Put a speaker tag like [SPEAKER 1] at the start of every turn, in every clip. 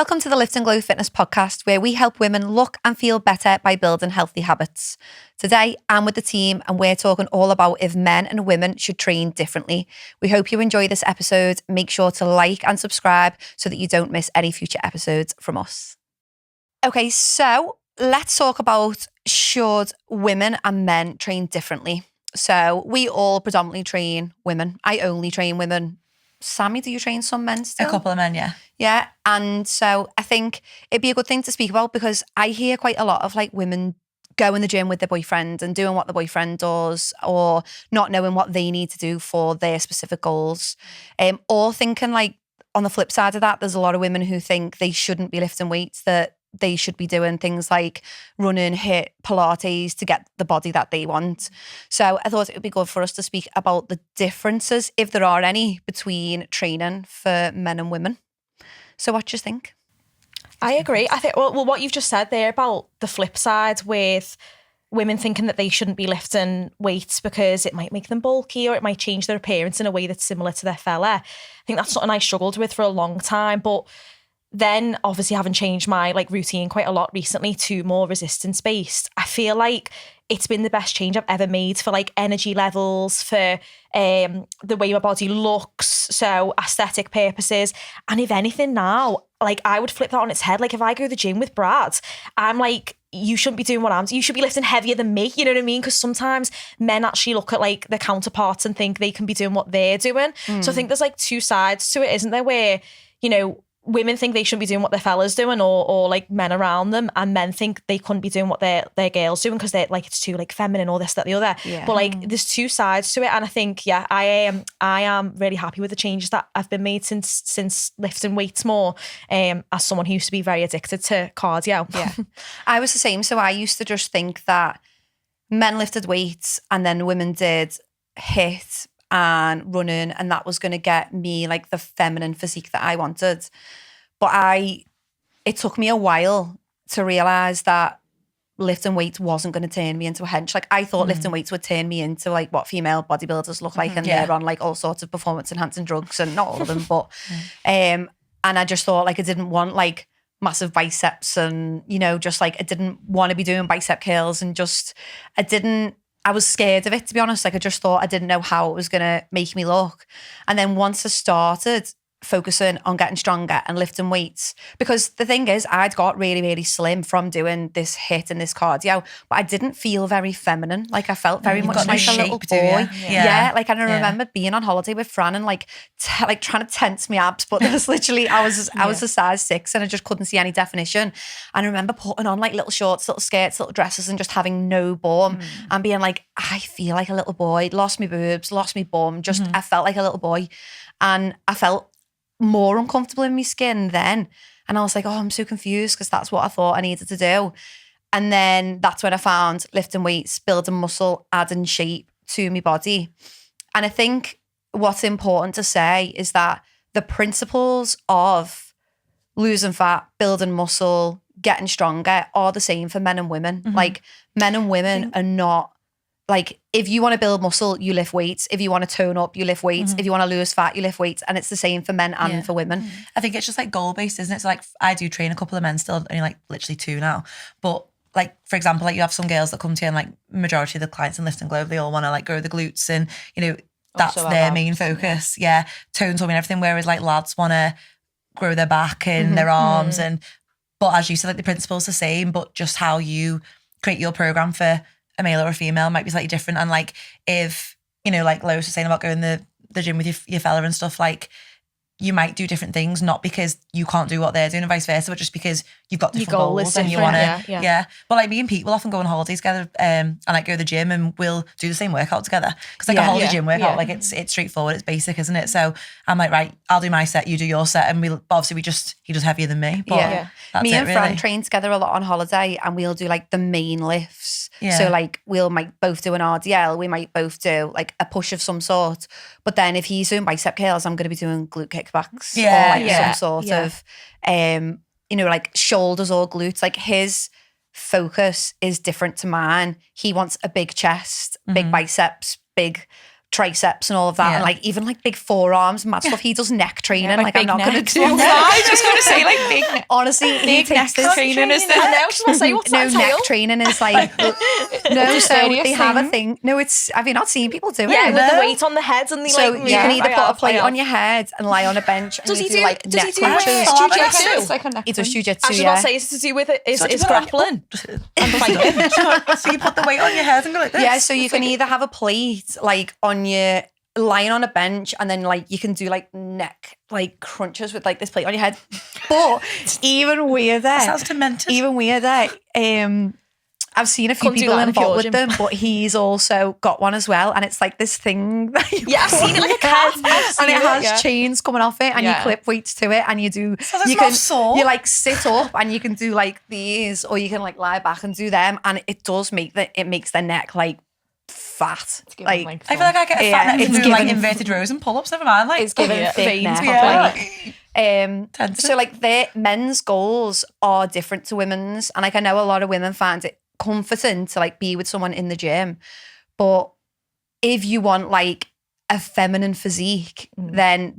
[SPEAKER 1] Welcome to the Lift and Glow Fitness Podcast, where we help women look and feel better by building healthy habits. Today, I'm with the team and we're talking all about if men and women should train differently. We hope you enjoy this episode. Make sure to like and subscribe so that you don't miss any future episodes from us. Okay, so let's talk about should women and men train differently. So we all predominantly train women. I only train women. Sammy, do you train some men still?
[SPEAKER 2] A couple of men, yeah.
[SPEAKER 1] Yeah. And so I think it'd be a good thing to speak about because I hear quite a lot of like women go in the gym with their boyfriend and doing what the boyfriend does or not knowing what they need to do for their specific goals. Or thinking like on the flip side of that, there's a lot of women who think they shouldn't be lifting weights, that they should be doing things like running, HIIT, Pilates to get the body that they want. So I thought it would be good for us to speak about the differences, if there are any, between training for men and women. So what do you think?
[SPEAKER 3] I agree. I think, well, what you've just said there about the flip side with women thinking that they shouldn't be lifting weights because it might make them bulky or it might change their appearance in a way that's similar to their fella. I think that's something I struggled with for a long time, but then obviously having changed my like routine quite a lot recently to more resistance based, I feel like it's been the best change I've ever made for like energy levels, for the way my body looks, so aesthetic purposes. And if anything now, like I would flip that on its head. Like if I go to the gym with Brad, I'm like, you shouldn't be doing what I'm doing. You should be lifting heavier than me. You know what I mean? Because sometimes men actually look at like their counterparts and think they can be doing what they're doing. So I think there's like two sides to it, isn't there? Where, you know, women think they shouldn't be doing what their fella's doing or like men around them, and men think they couldn't be doing what their girls doing because they're like, it's too like feminine or this, that, the other.
[SPEAKER 1] Yeah.
[SPEAKER 3] But like there's two sides to it. And I think, yeah, I am really happy with the changes that have been made since lifting weights more, as someone who used to be very addicted to cardio.
[SPEAKER 1] Yeah. I was the same. So I used to just think that men lifted weights and then women did HIIT and running, and that was going to get me like the feminine physique that I wanted. But it took me a while to realise that lifting weights wasn't going to turn me into a hench. Like I thought lifting weights would turn me into like what female bodybuilders look like, and they're on like all sorts of performance enhancing drugs, and not all of them, but and I just thought like I didn't want like massive biceps, and you know, just like I didn't want to be doing bicep curls, and just I was scared of it, to be honest. Like I just thought I didn't know how it was going to make me look. And then once I started focusing on getting stronger and lifting weights, because the thing is I'd got really, really slim from doing this HIIT and this cardio, but I didn't feel very feminine. Like I felt very much like a little boy. Yeah. Like I remember being on holiday with Fran and like trying to tense my abs, but there was literally, I was a size 6 and I just couldn't see any definition. And I remember putting on like little shorts, little skirts, little dresses, and just having no bum and being like, I feel like a little boy, lost my boobs, lost my bum, just I felt like a little boy. And I felt more uncomfortable in my skin then. And I was like, oh, I'm so confused, because that's what I thought I needed to do. And then that's when I found lifting weights, building muscle, adding shape to my body. And I think what's important to say is that the principles of losing fat, building muscle, getting stronger are the same for men and women. Like men and women are not, like, if you want to build muscle, you lift weights. If you want to tone up, you lift weights. If you want to lose fat, you lift weights. And it's the same for men and for women.
[SPEAKER 2] I think it's just like goal-based, isn't it? So like I do train a couple of men still, only like literally 2 now. But like, for example, like you have some girls that come to you and like majority of the clients in Lift and Glow, they all want to like grow the glutes and, you know, that's their main focus. Yeah. Tone, tummy and everything. Whereas like lads want to grow their back and their arms. But as you said, like the principle's the same, but just how you create your program for a male or a female might be slightly different. And like if, you know, like Lois was saying about going to the gym with your fella and stuff, like you might do different things, not because you can't do what they're doing and vice versa, but just because you've got different goals and you want to, But like me and Pete will often go on holidays together and like go to the gym and we'll do the same workout together. Because like a holiday gym workout, like it's straightforward, it's basic, isn't it? So I'm like, right, I'll do my set, you do your set. And obviously he does heavier than me. But that's
[SPEAKER 1] me and
[SPEAKER 2] really.
[SPEAKER 1] Fran train together a lot on holiday, and we'll do like the main lifts. So like might both do an RDL, we might both do like a push of some sort. But then if he's doing bicep curls, I'm going to be doing glute kickbacks or like some sort of, you know, like shoulders or glutes. Like his focus is different to mine. He wants a big chest, big biceps, big triceps and all of that,
[SPEAKER 2] Yeah.
[SPEAKER 1] and like even like big forearms, mad stuff. He does neck training.
[SPEAKER 4] Yeah,
[SPEAKER 1] like I'm
[SPEAKER 4] big
[SPEAKER 1] not going to
[SPEAKER 4] necks.
[SPEAKER 1] do
[SPEAKER 4] I
[SPEAKER 1] that.
[SPEAKER 4] was just going to say like big neck.
[SPEAKER 1] Honestly, he
[SPEAKER 4] Big
[SPEAKER 1] takes
[SPEAKER 4] neck
[SPEAKER 1] this.
[SPEAKER 4] training is
[SPEAKER 3] I know, I was gonna say, what's
[SPEAKER 1] No,
[SPEAKER 3] that entail?
[SPEAKER 1] neck training is like no. So
[SPEAKER 4] serious
[SPEAKER 1] they have a
[SPEAKER 4] thing?
[SPEAKER 1] thing. No, it's. Have you not seen people do
[SPEAKER 3] Yeah,
[SPEAKER 1] it?
[SPEAKER 3] with the weight on the head and the
[SPEAKER 1] So
[SPEAKER 3] like.
[SPEAKER 1] you can either put a plate
[SPEAKER 3] I have.
[SPEAKER 1] on your head and lie on a bench, and
[SPEAKER 3] Does
[SPEAKER 1] you
[SPEAKER 3] he
[SPEAKER 1] do
[SPEAKER 3] do?
[SPEAKER 1] like
[SPEAKER 3] Does
[SPEAKER 1] neck
[SPEAKER 3] he do
[SPEAKER 1] crunches.
[SPEAKER 3] jiu-jitsu?
[SPEAKER 4] It's like a neck
[SPEAKER 1] He does
[SPEAKER 4] crunch.
[SPEAKER 3] I
[SPEAKER 1] jiu-jitsu,
[SPEAKER 3] was
[SPEAKER 1] yeah.
[SPEAKER 3] about to say, is to do with it, is grappling.
[SPEAKER 2] And fighting. So you put the weight on your head and go like this.
[SPEAKER 1] Yeah, so you can either have a plate like on your lying on a bench, and then like you can do like neck like crunches with like this plate on your head. But even weirder,
[SPEAKER 2] Sounds demented.
[SPEAKER 1] even weirder. I've seen a few
[SPEAKER 3] Couldn't do
[SPEAKER 1] people
[SPEAKER 3] that in a
[SPEAKER 1] involved
[SPEAKER 3] pure
[SPEAKER 1] with them, but he's also got one as well, and it's like this thing. That you
[SPEAKER 3] Yeah, I've
[SPEAKER 1] put
[SPEAKER 3] seen
[SPEAKER 1] on
[SPEAKER 3] it like
[SPEAKER 1] your
[SPEAKER 3] a cat.
[SPEAKER 1] head,
[SPEAKER 3] I've seen
[SPEAKER 1] and it
[SPEAKER 3] it,
[SPEAKER 1] has
[SPEAKER 3] yeah.
[SPEAKER 1] chains coming off it, and you
[SPEAKER 4] Yeah.
[SPEAKER 1] clip weights to it, and you do.
[SPEAKER 2] So there's
[SPEAKER 1] you
[SPEAKER 2] no
[SPEAKER 1] can
[SPEAKER 2] sore?
[SPEAKER 1] you like sit up, and you can do like these, or you can like lie back and do them, and it does make it makes the neck like fat.
[SPEAKER 4] giving,
[SPEAKER 1] Like
[SPEAKER 2] I feel like I get a fat neck
[SPEAKER 1] it's
[SPEAKER 2] from doing like
[SPEAKER 1] given-
[SPEAKER 2] inverted rows and pull-ups. Never mind. Like,
[SPEAKER 1] it's given
[SPEAKER 3] Yeah,
[SPEAKER 1] thick
[SPEAKER 3] veins,
[SPEAKER 1] neck.
[SPEAKER 2] yeah.
[SPEAKER 1] Like, so like their men's goals are different to women's, and like I know a lot of women find it comforting to like be with someone in the gym, but if you want like a feminine physique, then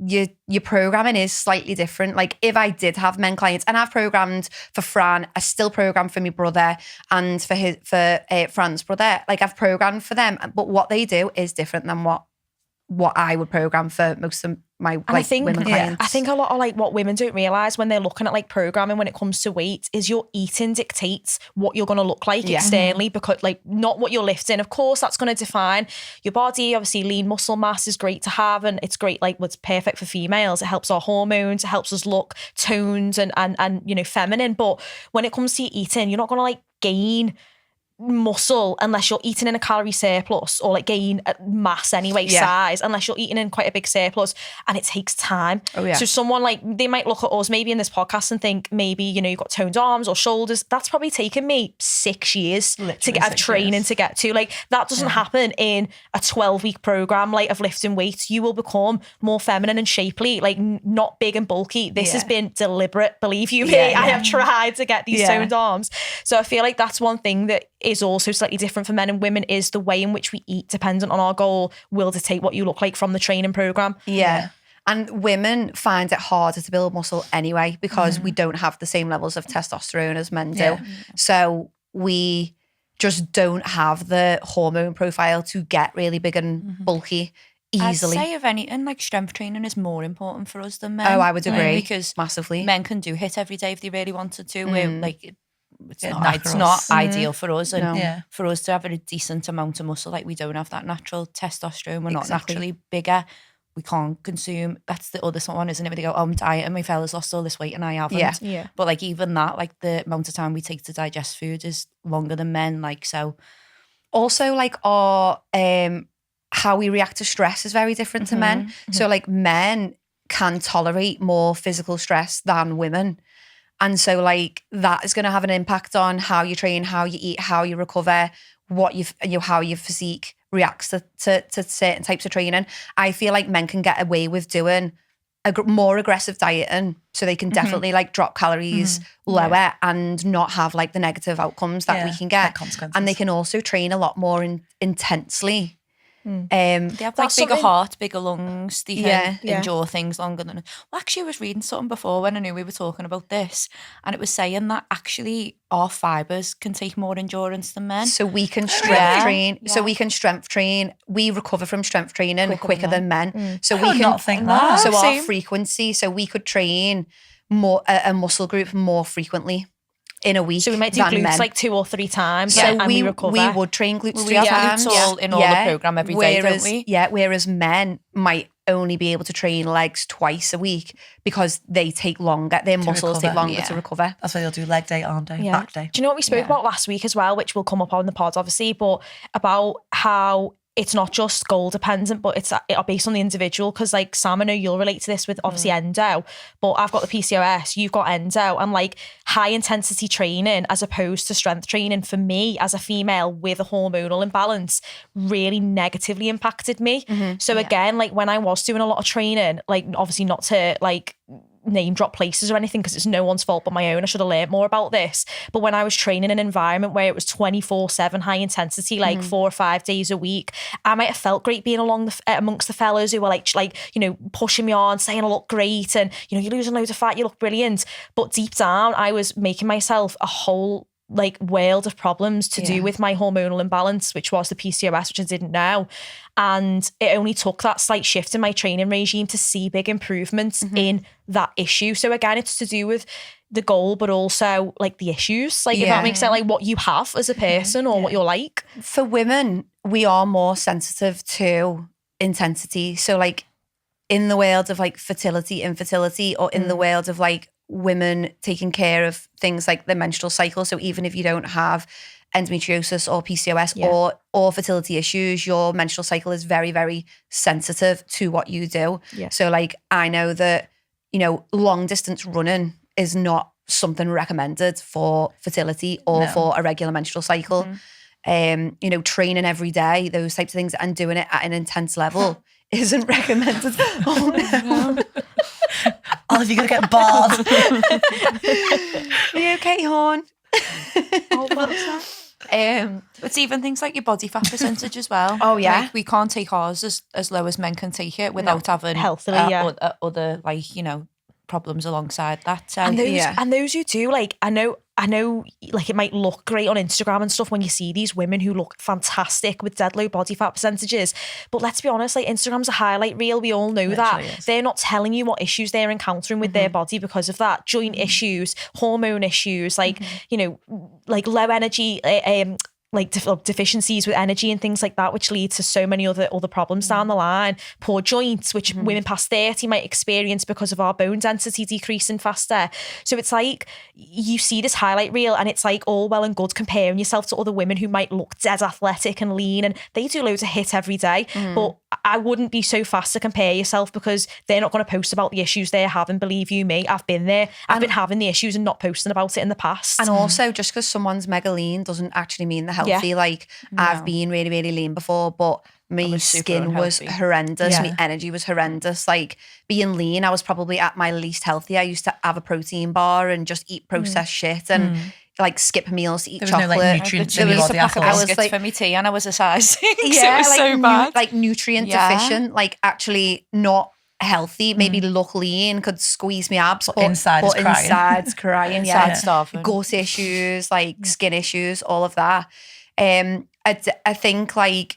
[SPEAKER 1] your programming is slightly different. Like if I did have men clients, and I've programmed for Fran, I still program for my brother and for Fran's brother. Like I've programmed for them, but what they do is different than what I would program for most of my
[SPEAKER 3] And
[SPEAKER 1] like
[SPEAKER 3] I think,
[SPEAKER 1] women clients.
[SPEAKER 3] I think a lot of like what women don't realize when they're looking at like programming when it comes to weight is your eating dictates what you're going to look like
[SPEAKER 1] Yeah.
[SPEAKER 3] externally, because like not what you're lifting. Of course, that's going to define your body. Obviously, lean muscle mass is great to have, and it's great. Like what's perfect for females. It helps our hormones. It helps us look toned and you know feminine. But when it comes to your eating, you're not going to like gain muscle unless you're eating in a calorie surplus, or like gain mass anyway,
[SPEAKER 1] Yeah.
[SPEAKER 3] size, unless you're eating in quite a big surplus, and it takes time.
[SPEAKER 1] Oh, yeah.
[SPEAKER 3] So someone like, they might look at us maybe in this podcast and think maybe, you know, you've got toned arms or shoulders. That's probably taken me 6 years to
[SPEAKER 2] Literally
[SPEAKER 3] get of
[SPEAKER 2] 6
[SPEAKER 3] training
[SPEAKER 2] years.
[SPEAKER 3] to get to. Like that doesn't happen in a 12-week program like of lifting weights. You will become more feminine and shapely, like not big and bulky. This has been deliberate, believe you me.
[SPEAKER 1] Yeah,
[SPEAKER 3] I
[SPEAKER 1] yeah.
[SPEAKER 3] have tried to get these
[SPEAKER 1] Yeah.
[SPEAKER 3] toned arms. So I feel like that's one thing that is also slightly different for men and women, is the way in which we eat, dependent on our goal, will dictate what you look like from the training program.
[SPEAKER 1] Yeah. And women find it harder to build muscle anyway, because we don't have the same levels of testosterone as men do.
[SPEAKER 2] Yeah.
[SPEAKER 1] So we just don't have the hormone profile to get really big and bulky easily.
[SPEAKER 4] I'd say if anything, like strength training is more important for us than men.
[SPEAKER 1] Oh, I would agree.
[SPEAKER 4] Because
[SPEAKER 1] Massively.
[SPEAKER 4] men can do HIIT every day if they really wanted to. We're like, it's
[SPEAKER 2] It'd
[SPEAKER 4] not
[SPEAKER 2] knacker us.
[SPEAKER 4] ideal for us, and
[SPEAKER 1] No.
[SPEAKER 2] Yeah.
[SPEAKER 4] for us to have a decent amount of muscle, like we don't have that natural testosterone. We're not
[SPEAKER 1] Exactly.
[SPEAKER 4] naturally bigger. We can't consume. That's the other one, isn't it? Where they go, oh, I'm dieting, my fella's lost all this weight and I haven't.
[SPEAKER 1] Yeah.
[SPEAKER 3] Yeah.
[SPEAKER 4] But like even that, like the amount of time we take to digest food is longer than men. Like so,
[SPEAKER 1] Also, like our how we react to stress is very different to men. So like men can tolerate more physical stress than women. And so like that is going to have an impact on how you train, how you eat, how you recover, what how your physique reacts to certain types of training. I feel like men can get away with doing more aggressive dieting, so they can definitely like drop calories lower and not have like the negative outcomes that we can get.
[SPEAKER 2] consequences.
[SPEAKER 1] And they can also train a lot more intensely.
[SPEAKER 4] they have like
[SPEAKER 3] That's
[SPEAKER 4] bigger
[SPEAKER 3] something-
[SPEAKER 4] heart, bigger lungs. They can
[SPEAKER 3] Yeah.
[SPEAKER 4] endure things longer than. Well, actually, I was reading something before when I knew we were talking about this, and it was saying that actually our fibers can take more endurance than men.
[SPEAKER 1] So we can strength
[SPEAKER 4] Yeah.
[SPEAKER 1] train. So
[SPEAKER 4] Yeah.
[SPEAKER 1] we can strength train. We recover from strength training quicker than men. So
[SPEAKER 2] I
[SPEAKER 1] we
[SPEAKER 2] would
[SPEAKER 1] can
[SPEAKER 2] not think that.
[SPEAKER 1] So our
[SPEAKER 4] Same.
[SPEAKER 1] frequency. So we could train more a muscle group more frequently in a week.
[SPEAKER 3] So we might do
[SPEAKER 1] than
[SPEAKER 3] glutes
[SPEAKER 1] men.
[SPEAKER 3] like 2 or 3 times,
[SPEAKER 1] So
[SPEAKER 3] and we
[SPEAKER 1] we
[SPEAKER 3] recover.
[SPEAKER 1] would train glutes
[SPEAKER 4] we
[SPEAKER 1] 3
[SPEAKER 4] have
[SPEAKER 1] times.
[SPEAKER 4] glutes all in all the program every day, don't
[SPEAKER 1] whereas,
[SPEAKER 4] we?
[SPEAKER 1] Yeah, whereas men might only be able to train legs twice a week because they take longer. Their muscles take
[SPEAKER 2] recover.
[SPEAKER 1] longer
[SPEAKER 4] Yeah.
[SPEAKER 1] to recover.
[SPEAKER 2] That's why they'll do leg day, arm day,
[SPEAKER 3] Yeah.
[SPEAKER 2] back day.
[SPEAKER 3] Do you know what we spoke about last week as well, which will come up on the pod, obviously, but about how it's not just goal dependent, but it's based on the individual. Because like Sam, I know you'll relate to this with obviously endo, but I've got the PCOS, you've got endo, and like high intensity training as opposed to strength training for me as a female with a hormonal imbalance really negatively impacted me. So again, like when I was doing a lot of training, like obviously not to like name drop places or anything because it's no one's fault but my own. I should have learned more about this. But when I was training in an environment where it was 24/7 high intensity, like 4 or 5 days a week, I might have felt great being amongst the fellas who were like, you know, pushing me on, saying I look great and, you know, you're losing loads of fat, you look brilliant. But deep down, I was making myself a whole like world of problems to do with my hormonal imbalance, which was the PCOS, which I didn't know. And it only took that slight shift in my training regime to see big improvements in that issue. So again, it's to do with the goal, but also like the issues, like if that makes sense, like what you have as a person or what you're like.
[SPEAKER 1] For women, we are more sensitive to intensity. So like in the world of like fertility, infertility, or in the world of like women taking care of things like the menstrual cycle. So even if you don't have endometriosis or PCOS or fertility issues, your menstrual cycle is very, very sensitive to what you do.
[SPEAKER 3] Yeah.
[SPEAKER 1] So like I know that, you know, long distance running is not something recommended for fertility or for a regular menstrual cycle. You know, training every day, those types of things, and doing it at an intense level isn't recommended. Oh no.
[SPEAKER 2] Olive, you're going to get bored.
[SPEAKER 1] Are you okay, Horn?
[SPEAKER 4] It's even things like your body fat percentage as well.
[SPEAKER 1] Oh, yeah.
[SPEAKER 4] Like we can't take ours as low as men can take it without having
[SPEAKER 3] healthily,
[SPEAKER 4] other like, you know, problems alongside that. So
[SPEAKER 3] And those who do, like, I know like it might look great on Instagram and stuff when you see these women who look fantastic with dead low body fat percentages, but let's be honest, like Instagram's a highlight reel, we all know that. They're not telling you what issues they're encountering with their body because of that. Joint issues, hormone issues, like you know, like low energy like deficiencies with energy and things like that, which lead to so many other problems down the line. Poor joints, which women past 30 might experience because of our bone density decreasing faster. So it's like you see this highlight reel and it's like all well and good comparing yourself to other women who might look dead athletic and lean and they do loads of HIIT every day. But I wouldn't be so fast to compare yourself because they're not going to post about the issues they're having. Believe you me, I've been there. I've been having the issues and not posting about it in the past.
[SPEAKER 1] And also, just because someone's mega lean doesn't actually mean they're healthy. Like I've been really, really lean before, but my skin was horrendous. My energy was horrendous. Like being lean, I was probably at my least healthy. I used to have a protein bar and just eat processed shit and like skip meals to eat chocolate.
[SPEAKER 2] No, like, nutrients in your body.
[SPEAKER 4] I was like for me tea and I was a size 6.
[SPEAKER 1] Yeah,
[SPEAKER 4] it was
[SPEAKER 1] like,
[SPEAKER 4] so bad.
[SPEAKER 1] Like nutrient deficient, like actually not healthy, maybe look lean, could squeeze me abs, but
[SPEAKER 2] inside's
[SPEAKER 1] crying.
[SPEAKER 4] Inside starving.
[SPEAKER 1] Gut issues, like skin issues, all of that. I think like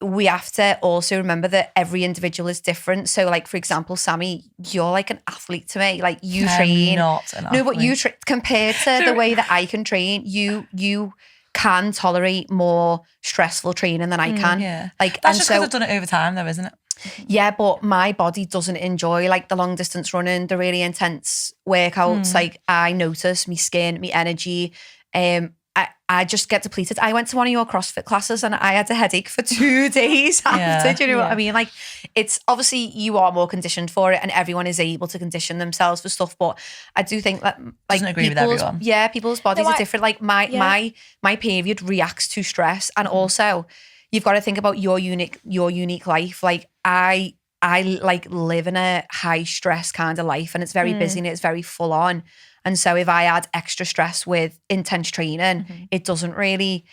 [SPEAKER 1] we have to also remember that every individual is different. So like, for example, Sammy, you're like an athlete to me. Like you train.
[SPEAKER 2] Not an athlete.
[SPEAKER 1] No, but you compared to the way that I can train, you can tolerate more stressful training than I can.
[SPEAKER 2] Yeah.
[SPEAKER 1] Like
[SPEAKER 2] that's just because I've done it over time though, isn't it?
[SPEAKER 1] Yeah, but my body doesn't enjoy like the long distance running, the really intense workouts. Like I notice my skin, my energy, I just get depleted. I went to one of your CrossFit classes and I had a headache for 2 days after. Do you know what I mean? Like it's obviously you are more conditioned for it and everyone is able to condition themselves for stuff. But I do think that like
[SPEAKER 2] doesn't agree with everyone.
[SPEAKER 1] Yeah, people's bodies are different. Like my period reacts to stress. And also you've got to think about your unique life. Like I like live in a high stress kind of life and it's very busy and it's very full on. And so if I add extra stress with intense training, it doesn't really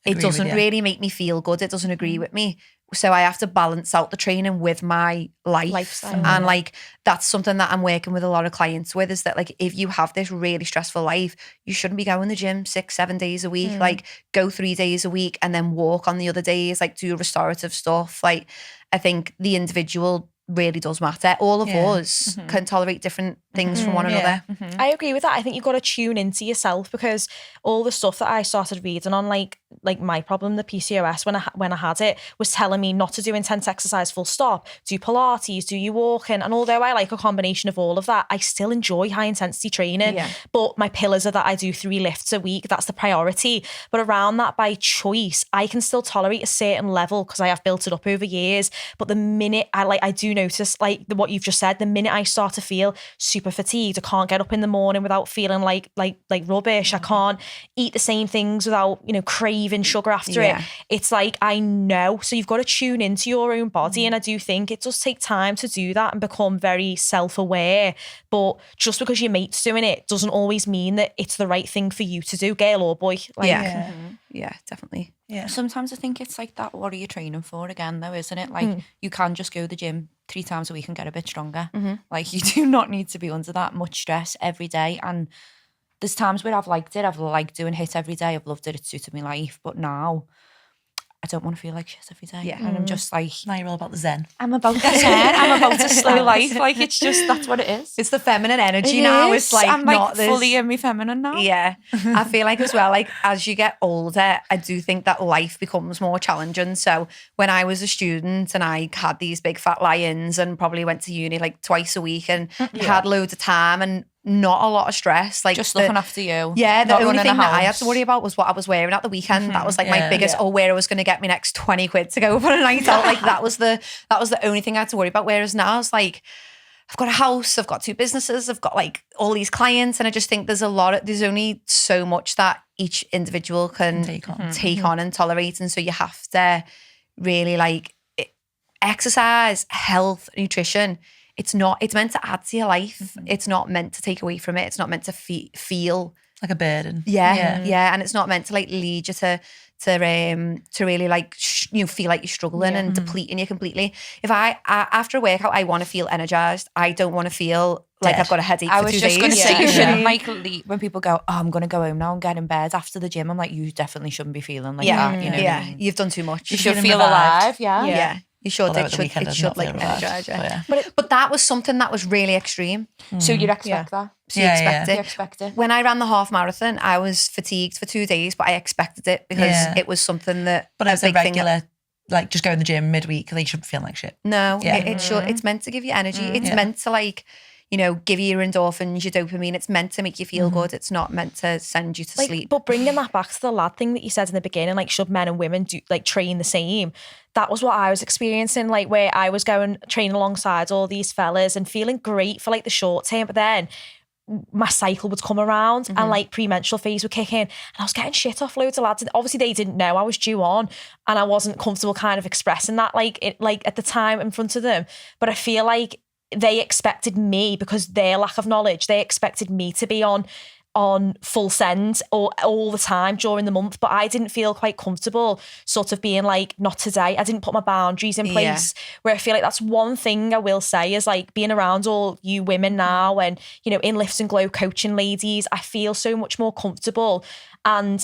[SPEAKER 1] make me feel good. It doesn't agree with me. So I have to balance out the training with my lifestyle. And like, that's something that I'm working with a lot of clients with is that like, if you have this really stressful life, you shouldn't be going to the gym 6-7 days a week, like go 3 days a week and then walk on the other days, like do restorative stuff. Like I think the individual really does matter. All of us can tolerate different things from one another.
[SPEAKER 3] I agree with that. I think you've got to tune into yourself because all the stuff that I started reading on like my problem, the PCOS, when I had it, was telling me not to do intense exercise full stop, do Pilates, do you walking. And although I like a combination of all of that, I still enjoy high intensity training. But my pillars are that I do 3 lifts a week. That's the priority. But around that by choice, I can still tolerate a certain level because I have built it up over years. But the minute I do notice like what you've just said, the minute I start to feel super super fatigued. I can't get up in the morning without feeling like rubbish. I can't eat the same things without, craving sugar after it. It's like, I know. So you've got to tune into your own body. And I do think it does take time to do that and become very self-aware. But just because your mate's doing it doesn't always mean that it's the right thing for you to do, girl or boy.
[SPEAKER 1] Yeah, definitely.
[SPEAKER 2] Yeah.
[SPEAKER 4] Sometimes I think it's like that, what are you training for again though, isn't it? Like you can just go to the gym 3 times a week and get a bit stronger. Like you do not need to be under that much stress every day. And there's times where I've liked it. I've liked doing HIIT every day. I've loved it. It suited my life. But now I don't want to feel like shit every day.
[SPEAKER 1] Yeah.
[SPEAKER 4] And I'm just like,
[SPEAKER 2] Now you're all about the zen.
[SPEAKER 4] I'm about the zen. I'm about a slow life. Like it's just, that's what it is.
[SPEAKER 1] It's the feminine energy now. It's like
[SPEAKER 4] I'm
[SPEAKER 1] not this
[SPEAKER 4] fully in me feminine now.
[SPEAKER 1] Yeah. I feel like as well, like as you get older, I do think that life becomes more challenging. So when I was a student and I had these big fat lie-ins and probably went to uni like twice a week and had loads of time and not a lot of stress. Like
[SPEAKER 4] just looking after you.
[SPEAKER 1] Yeah, the
[SPEAKER 4] not
[SPEAKER 1] only
[SPEAKER 4] running
[SPEAKER 1] thing
[SPEAKER 4] the
[SPEAKER 1] that I had
[SPEAKER 4] house.
[SPEAKER 1] to worry about was what I was wearing at the weekend. That was like my biggest, or where I was going to get my next 20 quid to go for a night out. Like that was the only thing I had to worry about. Whereas now it's like, I've got a house, I've got 2 businesses, I've got like all these clients, and I just think there's only so much that each individual can take on and tolerate. And so you have to really like exercise, health, nutrition. It's meant to add to your life. It's not meant to take away from it. It's not meant to feel
[SPEAKER 2] like a burden.
[SPEAKER 1] Yeah. And it's not meant to like lead you to really like feel like you're struggling and depleting you completely. If I after a workout I want to feel energized. I don't want to feel like I've got a headache.
[SPEAKER 4] I
[SPEAKER 1] for 2
[SPEAKER 4] was
[SPEAKER 1] days.
[SPEAKER 4] just going to say you shouldn't like when people go, oh, I'm going to go home now and get in bed after the gym. I'm like, you definitely shouldn't be feeling like that. You know what I mean?
[SPEAKER 1] You've done too much.
[SPEAKER 4] You should feel alive. Yeah.
[SPEAKER 1] You should.
[SPEAKER 2] Although
[SPEAKER 1] It
[SPEAKER 2] at the
[SPEAKER 1] should.
[SPEAKER 2] weekend
[SPEAKER 1] It
[SPEAKER 2] I've
[SPEAKER 1] should
[SPEAKER 2] not
[SPEAKER 1] like
[SPEAKER 2] felt revived,
[SPEAKER 1] energize you.
[SPEAKER 2] but
[SPEAKER 1] But that was something that was really extreme.
[SPEAKER 4] So you'd expect that.
[SPEAKER 1] So you expect
[SPEAKER 4] You
[SPEAKER 1] it.
[SPEAKER 4] expect it.
[SPEAKER 1] When I ran the half marathon, I was fatigued for 2 days, but I expected it because it was something that.
[SPEAKER 2] But as a
[SPEAKER 1] big thing that-
[SPEAKER 2] regular, like just go in the gym midweek, they shouldn't feel like shit.
[SPEAKER 1] No,
[SPEAKER 2] Yeah.
[SPEAKER 1] it should. It's meant to give you energy. It's meant to like, give you your endorphins, your dopamine. It's meant to make you feel good. It's not meant to send you to sleep.
[SPEAKER 3] But bringing that back to the lad thing that you said in the beginning, like should men and women do like train the same? That was what I was experiencing, like where I was going training alongside all these fellas and feeling great for like the short term, but then my cycle would come around and like premenstrual phase would kick in and I was getting shit off loads of lads, and obviously they didn't know I was due on and I wasn't comfortable kind of expressing that like at the time in front of them. But I feel like they expected me, because their lack of knowledge, they expected me to be on full send or all the time during the month, but I didn't feel quite comfortable sort of being like, not today. I didn't put my boundaries in place, where I feel like that's one thing I will say is like being around all you women now and, in Lift and Glow coaching ladies, I feel so much more comfortable. And,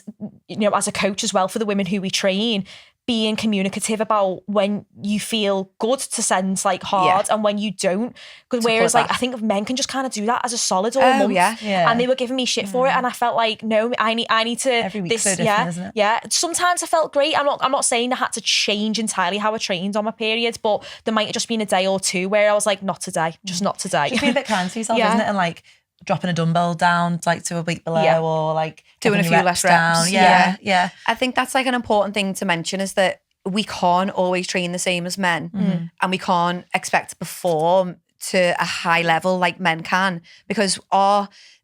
[SPEAKER 3] as a coach as well for the women who we train, being communicative about when you feel good to send like hard and when you don't. Because whereas like I think men can just kind of do that as a solid all month. And they were giving me shit for it, and I felt like, no, I need to.
[SPEAKER 2] Every week's so different, isn't it?
[SPEAKER 3] Yeah. Sometimes I felt great. I'm not saying I had to change entirely how I trained on my periods, but there might have just been a day or two where I was like, not today, just not today.
[SPEAKER 2] Just be a bit kind to yourself, isn't it? And like dropping a dumbbell down like to a week below or like
[SPEAKER 1] doing a few less reps.
[SPEAKER 2] Yeah.
[SPEAKER 1] I think that's like an important thing to mention, is that we can't always train the same as men, and we can't expect to perform to a high level like men can, because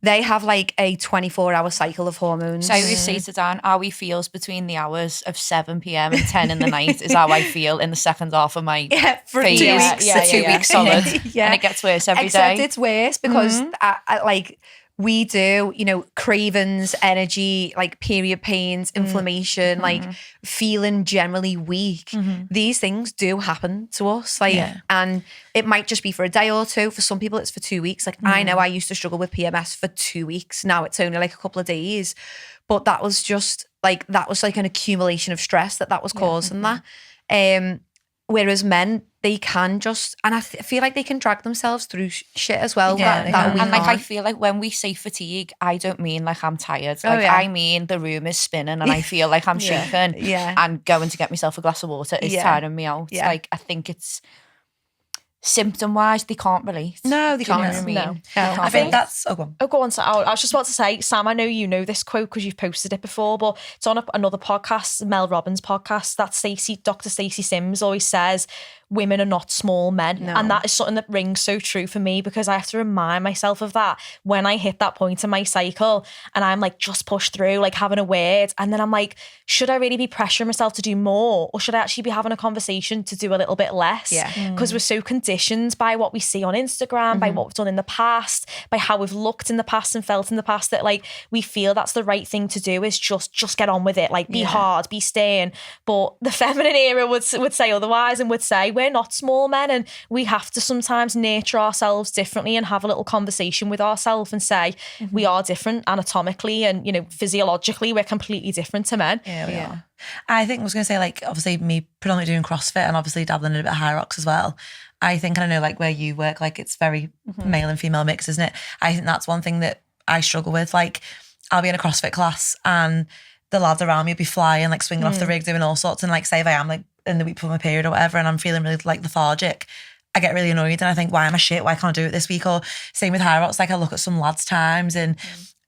[SPEAKER 1] they have like a 24-hour cycle of hormones.
[SPEAKER 4] So I always say to Dan, how he feels between the hours of 7 p.m. and 10 in the night is how I feel in the second half of my
[SPEAKER 1] for
[SPEAKER 4] phase.
[SPEAKER 1] 2 weeks.
[SPEAKER 4] 2 weeks solid. And it gets worse every
[SPEAKER 1] Except
[SPEAKER 4] day.
[SPEAKER 1] it's worse because I like we do, cravings, energy, like period pains, inflammation, like feeling generally weak. These things do happen to us. And it might just be for a day or two. For some people, it's for 2 weeks. Like I know I used to struggle with PMS for 2 weeks. Now it's only like a couple of days. But that was just like, an accumulation of stress that was causing that. Whereas men, they can just, and I feel like they can drag themselves through shit as well.
[SPEAKER 4] And like I
[SPEAKER 1] can't.
[SPEAKER 4] feel like when we say fatigue, I don't mean like I'm tired. I mean the room is spinning and I feel like I'm shaking. And going to get myself a glass of water is tiring me out. Like I think it's symptom wise, they can't relate.
[SPEAKER 1] No, they
[SPEAKER 4] Do you know
[SPEAKER 1] can't.
[SPEAKER 4] what I mean?
[SPEAKER 1] No.
[SPEAKER 4] They can't
[SPEAKER 2] I think
[SPEAKER 4] relate.
[SPEAKER 2] that's go on.
[SPEAKER 3] Oh, go on. So I was just about to say, Sam, I know you know this quote because you've posted it before, but it's on another podcast, Mel Robbins' podcast, that Dr. Stacey Sims always says, women are not small men.
[SPEAKER 1] No.
[SPEAKER 3] And that is something that rings so true for me, because I have to remind myself of that when I hit that point in my cycle and I'm like, just push through, like having a word. And then I'm like, should I really be pressuring myself to do more, or should I actually be having a conversation to do a little bit less?
[SPEAKER 1] Yeah.
[SPEAKER 3] Because we're so conditioned by what we see on Instagram, by what we've done in the past, by how we've looked in the past and felt in the past, that like we feel that's the right thing to do, is just get on with it, like be hard, be stern. But the feminine era would say otherwise, and would say we're not small men, and we have to sometimes nurture ourselves differently and have a little conversation with ourselves and say we are different anatomically and, you know, physiologically we're completely different to men.
[SPEAKER 2] Yeah, we are. I think I was going to say, like, obviously me predominantly doing CrossFit and obviously dabbling in a bit of high rocks as well. I think, and I know like where you work, like it's very male and female mix, isn't it? I think that's one thing that I struggle with. Like I'll be in a CrossFit class and the lads around me will be flying, like swinging off the rig, doing all sorts. And like, say if I am like in the week before my period or whatever, and I'm feeling really like lethargic, I get really annoyed and I think, why am I shit? Why can't I do it this week? Or same with high rocks, like I look at some lads' times and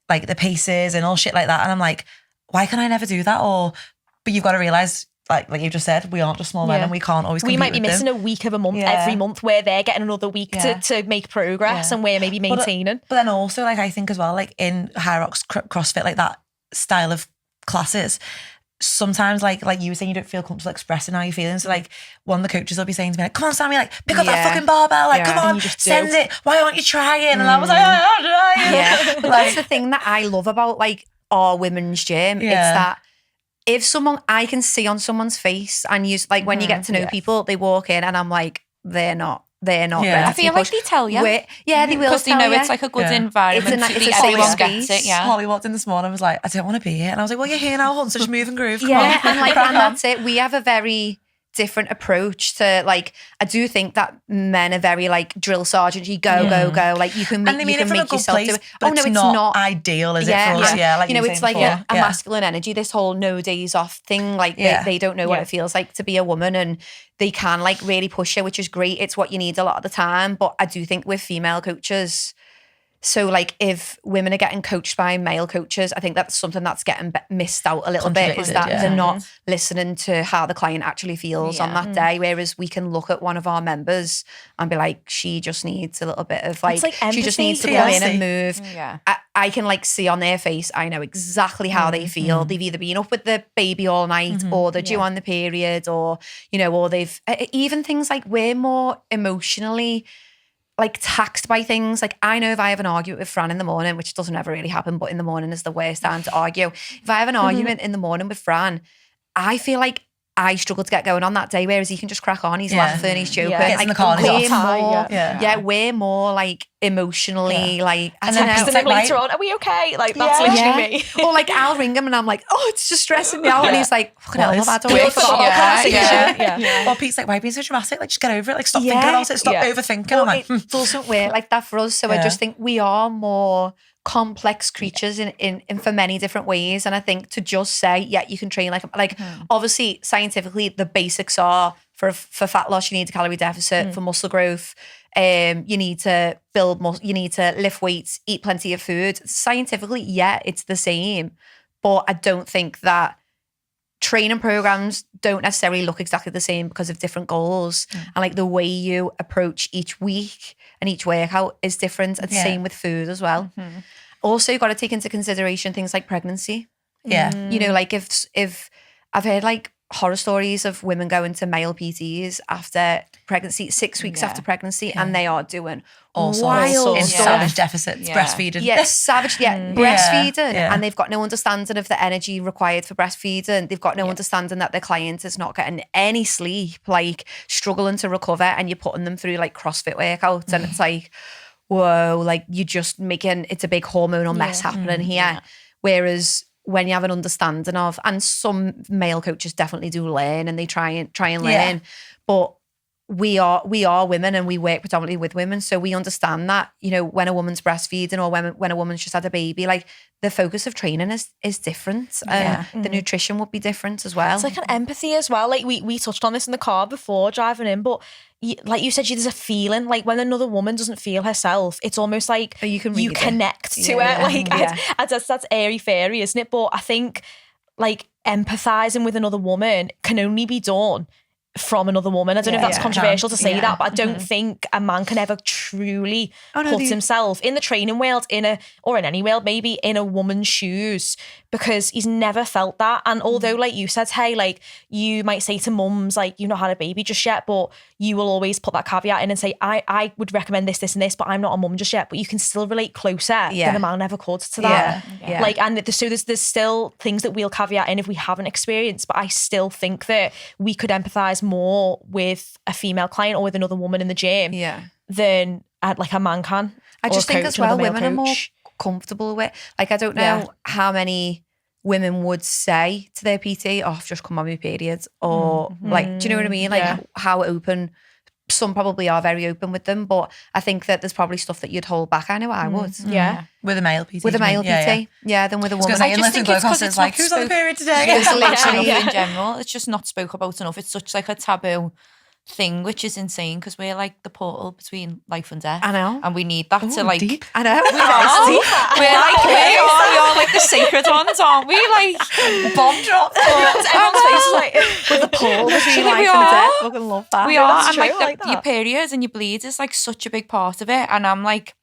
[SPEAKER 2] like the paces and all shit like that. And I'm like, why can I never do that? But you've got to realise, like you just said, we aren't just small men and we can't always compete.
[SPEAKER 3] We might be
[SPEAKER 2] with
[SPEAKER 3] missing
[SPEAKER 2] them.
[SPEAKER 3] a week of a month every month where they're getting another week to make progress and we're maybe maintaining.
[SPEAKER 2] But then also, like I think as well, like in high rocks, CrossFit, like that style of classes, sometimes like you were saying, you don't feel comfortable expressing how you're feeling. So like one of the coaches will be saying to me like, come on Sammy, like pick up that fucking barbell, like come on, send it, why aren't you trying? And I was like, I'm trying.
[SPEAKER 1] Yeah. But that's the thing that I love about like our women's gym. It's that if someone, I can see on someone's face, and you like when you get to know people, they walk in and I'm like, they're not ready.
[SPEAKER 4] I feel like they tell you.
[SPEAKER 1] They will,
[SPEAKER 4] because they know it's like a good environment.
[SPEAKER 1] It's a
[SPEAKER 4] everyone
[SPEAKER 1] safe
[SPEAKER 4] gets
[SPEAKER 1] space.
[SPEAKER 4] it. Yeah.
[SPEAKER 2] Holly walked in this morning and was like, I don't want to be here. And I was like, well, you're here now, hon, so just move and groove. Come
[SPEAKER 1] Yeah,
[SPEAKER 2] on.
[SPEAKER 1] and like, and that's it. We have a very different approach to like, I do think that men are very like drill sergeant, you go, like you can make,
[SPEAKER 2] and they mean
[SPEAKER 1] you
[SPEAKER 2] it
[SPEAKER 1] can
[SPEAKER 2] from a
[SPEAKER 1] make
[SPEAKER 2] good
[SPEAKER 1] yourself
[SPEAKER 2] place,
[SPEAKER 1] do it.
[SPEAKER 2] but it's not ideal, is it, for us? Yeah, like
[SPEAKER 1] you know,
[SPEAKER 2] were
[SPEAKER 1] it's
[SPEAKER 2] saying
[SPEAKER 1] like a
[SPEAKER 2] before.
[SPEAKER 1] masculine energy, this whole no days off thing, like they don't know what it feels like to be a woman, and they can like really push you, which is great. It's what you need a lot of the time. But I do think with female coaches, so like if women are getting coached by male coaches, I think that's something that's getting missed out a little bit, is that they're not listening to how the client actually feels on that day. Whereas we can look at one of our members and be like, she just needs a little bit of like she just needs to come in and move.
[SPEAKER 4] Yeah.
[SPEAKER 1] I can like see on their face, I know exactly how they feel. They've either been up with the baby all night or they're due on the period, or, you know, or they've even things like we're more emotionally like taxed by things. Like I know if I have an argument with Fran in the morning, which doesn't ever really happen, but in the morning is the worst time to argue. If I have an argument in the morning with Fran, I feel like I struggle to get going on that day, whereas he can just crack on. He's laughing, he's joking.
[SPEAKER 2] Gets in the car,
[SPEAKER 1] we're more like emotionally like, I don't know.
[SPEAKER 3] Texting him later on, are we okay? Like that's literally me.
[SPEAKER 1] Or like I'll ring him and I'm like, oh, it's just stressing me out. And he's like, fucking hell, I've had to wait.
[SPEAKER 2] Or Pete's like, why are you being so dramatic? Like just get over it. Like stop thinking about it. Stop overthinking.
[SPEAKER 1] Well,
[SPEAKER 2] I'm like,
[SPEAKER 1] it doesn't work like that for us. So I just think we are more complex creatures in for many different ways. And I think to just say, you can train like obviously scientifically the basics are for fat loss, you need a calorie deficit. For muscle growth, you need to build muscle, you need to lift weights, eat plenty of food. Scientifically, it's the same. But I don't think that training programs don't necessarily look exactly the same because of different goals. And like the way you approach each week and each workout is different. And same with food as well. Also, you've got to take into consideration things like pregnancy. You know, like if I've heard like horror stories of women going to male PTs after pregnancy, 6 weeks after pregnancy, and they are doing
[SPEAKER 2] all
[SPEAKER 1] wild
[SPEAKER 2] in
[SPEAKER 1] stuff.
[SPEAKER 2] savage deficits, breastfeeding.
[SPEAKER 1] Breastfeeding. And they've got no understanding of the energy required for breastfeeding. They've got no understanding that their client is not getting any sleep, like struggling to recover, and you're putting them through like CrossFit workouts, and it's like, whoa, like you're just making, it's a big hormonal mess happening here. Whereas when you have an understanding of, and some male coaches definitely do learn and they try and learn, but we are women and we work predominantly with women. So we understand that, you know, when a woman's breastfeeding or when a woman's just had a baby, like the focus of training is different. The nutrition would be different as well.
[SPEAKER 3] It's like an empathy as well. Like we touched on this in the car before driving in, but like you said, there's a feeling like when another woman doesn't feel herself, it's almost like you connect to her. Like that's airy fairy, isn't it? But I think like empathizing with another woman can only be done from another woman. I don't know if that's controversial to say that, but I don't
[SPEAKER 2] Mm-hmm.
[SPEAKER 3] think a man can ever truly
[SPEAKER 1] Oh, no,
[SPEAKER 3] put himself in the training world, or in any world, maybe in a woman's shoes, because he's never felt that. And although, like you said, hey, like you might say to mums, like, you've not had a baby just yet, but you will always put that caveat in and say, I would recommend this, this, and this, but I'm not a mum just yet. But you can still relate closer than a man ever could to that.
[SPEAKER 1] Yeah.
[SPEAKER 3] Like, and so there's still things that we'll caveat in if we haven't experienced, but I still think that we could empathise more with a female client or with another woman in the gym than like a man can.
[SPEAKER 1] I just think as well, women are more
[SPEAKER 3] coach.
[SPEAKER 1] comfortable with. Like, I don't know how many women would say to their PT, "Oh, I've just come on my periods," or like, do you know what I mean? Like how open. Some probably are very open with them, but I think that there's probably stuff that you'd hold back. I know I would.
[SPEAKER 3] Yeah.
[SPEAKER 2] With a male PT.
[SPEAKER 1] With a male PT.
[SPEAKER 2] Yeah.
[SPEAKER 1] Than with a
[SPEAKER 2] I was
[SPEAKER 1] woman.
[SPEAKER 2] gonna say,
[SPEAKER 4] I just
[SPEAKER 2] unless
[SPEAKER 4] think
[SPEAKER 2] in
[SPEAKER 4] it's 'cause
[SPEAKER 2] Glucose,
[SPEAKER 4] it's
[SPEAKER 2] it's like,
[SPEAKER 4] not
[SPEAKER 2] who's on the
[SPEAKER 4] spoke-
[SPEAKER 2] period today?
[SPEAKER 4] It's
[SPEAKER 1] literally
[SPEAKER 4] in general. It's just not spoke about enough. It's such like a taboo thing, which is insane because we're like the portal between life and death.
[SPEAKER 1] I know.
[SPEAKER 4] And we need that to like.
[SPEAKER 2] deep.
[SPEAKER 1] I know.
[SPEAKER 4] We are like the sacred ones, aren't we? Like
[SPEAKER 2] Bomb drop.
[SPEAKER 3] Everyone's face is like,
[SPEAKER 1] with the pull between
[SPEAKER 4] We
[SPEAKER 1] life and
[SPEAKER 4] are.
[SPEAKER 1] death. Fucking love that.
[SPEAKER 4] we are,
[SPEAKER 3] that's
[SPEAKER 4] and
[SPEAKER 3] true,
[SPEAKER 4] like,
[SPEAKER 3] I like
[SPEAKER 4] your
[SPEAKER 3] that.
[SPEAKER 4] periods and your bleeds is like such a big part of it. And I'm like,